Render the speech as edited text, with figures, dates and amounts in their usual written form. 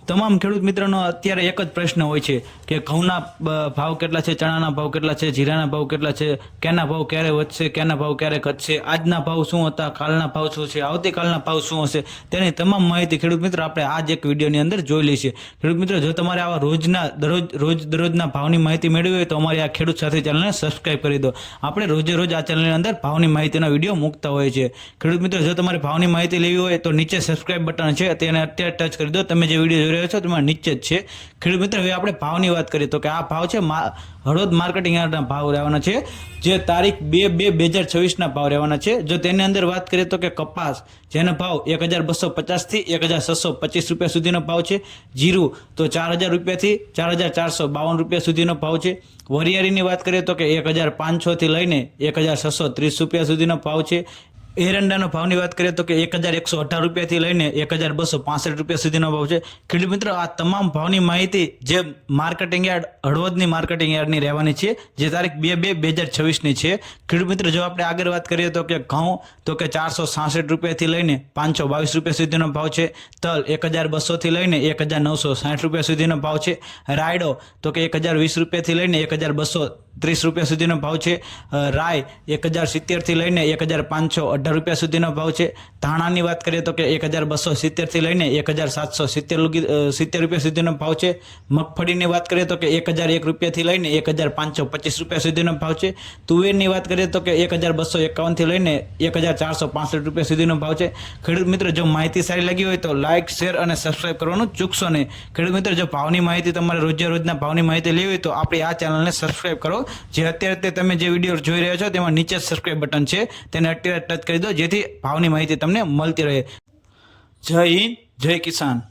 તમામ ખેડૂત મિત્રોનો અત્યારે એક જ પ્રશ્ન હોય છે કે ઘઉંના ભાવ કેટલા છે, ચણાના ભાવ કેટલા છે, જીરાના ભાવ કેટલા છે, કેના ભાવ ક્યારે વધશે, કેના ભાવ ક્યારે ઘટશે, આજના ભાવ શું હતા, કાલના ભાવ શું છે, આવતીકાલના ભાવ શું હશે, તેની તમામ માહિતી ખેડૂત મિત્રો આપણે આ જ એક વિડીયોની અંદર જોઈ લઈશું। ખેડૂત મિત્રો, જો તમારે આવા દરરોજના ભાવની માહિતી મેળવી હોય તો અમારી આ ખેડૂત સાથી ચેનલને સબસ્ક્રાઇબ કરી દો। આપણે રોજે આ ચેનલની અંદર ભાવની માહિતીના વિડીયો મૂકતા હોઈએ છીએ। ખેડૂત મિત્રો, જો તમારે ભાવની માહિતી લેવી હોય તો નીચે સબસ્ક્રાઇબ બટન છે તેને અત્યારે ટચ કરી દો। તમે જે વિડીયો જોઈ રહ્યા છો તેમાં નીચે જ છે। ખેડૂત મિત્રો, હવે આપણે ભાવની વાત કરીએ તો કે આ ભાવ છે હળવદ માર્કેટિંગ યાર્ડના ભાવ રહેવાના છે, જે તારીખ 2/2/2026 ભાવ રહેવાના છે। જો તેની અંદર વાત કરીએ તો કે કપાસ જેનો ભાવ 1250 થી 1625 રૂપિયા સુધીનો ભાવ છે, જીરું તો 4000 રૂપિયાથી 4452 રૂપિયા સુધીનો ભાવ છે, વરિયાળીની વાત કરીએ તો કે 1500 થી લઈને 1630 રૂપિયા સુધીનો ભાવ છે, એરંડાનો ભાવની વાત કરીએ તો કે 1118 રૂપિયાથી લઈને 1265 રૂપિયા સુધીનો ભાવ છે। ખેડૂત મિત્રો, આ તમામ ભાવની માહિતી જે માર્કેટિંગ યાર્ડ હળવદની માર્કેટિંગ યાર્ડની રહેવાની છે, જે તારીખ 2/2/2026 છે। ખેડૂત મિત્રો, જો આપણે આગળ વાત કરીએ તો કે ઘઉં તો કે 466 રૂપિયાથી લઈને 522 રૂપિયા સુધીનો ભાવ છે, તલ 1200 થી લઈને 1960 રૂપિયા સુધીનો ભાવ છે, રાયડો તો કે 1020 રૂપિયાથી લઈને 1230 રૂપિયા સુધીનો ભાવ છે, રાય 1070 થી લઈને 1518 રૂપિયા સુધીનો ભાવ છે, ધાણાની વાત કરીએ તો કે 1270 થી લઈને 1770 રૂપિયા સુધીનો ભાવ છે, મગફળીની વાત કરીએ તો કે 1001 રૂપિયાથી લઈને 1525 રૂપિયા સુધીનો ભાવ છે, તુવેરની વાત કરીએ તો કે 1251 થી લઈને 1465 રૂપિયા સુધીનો ભાવ છે। ખેડૂત મિત્રો, જો માહિતી સારી લાગી હોય તો લાઇક, શેર અને સબસ્ક્રાઇબ કરવાનું ચૂકશો નહીં। ખેડૂત મિત્રો, જો ભાવની માહિતી તમારે રોજના ભાવની માહિતી લેવી હોય તો આપણી આ ચેનલને સબસ્ક્રાઇબ કરો। જે અત્યારે તમે જે વિડીયો જોઈ રહ્યા છો તેમાં નીચે સબસ્ક્રાઇબ બટન છે તેને અત્યારે ટચ કરી દો, જેથી ભાવની માહિતી તમને મળતી રહે। જય હિન્દ, જય કિસાન।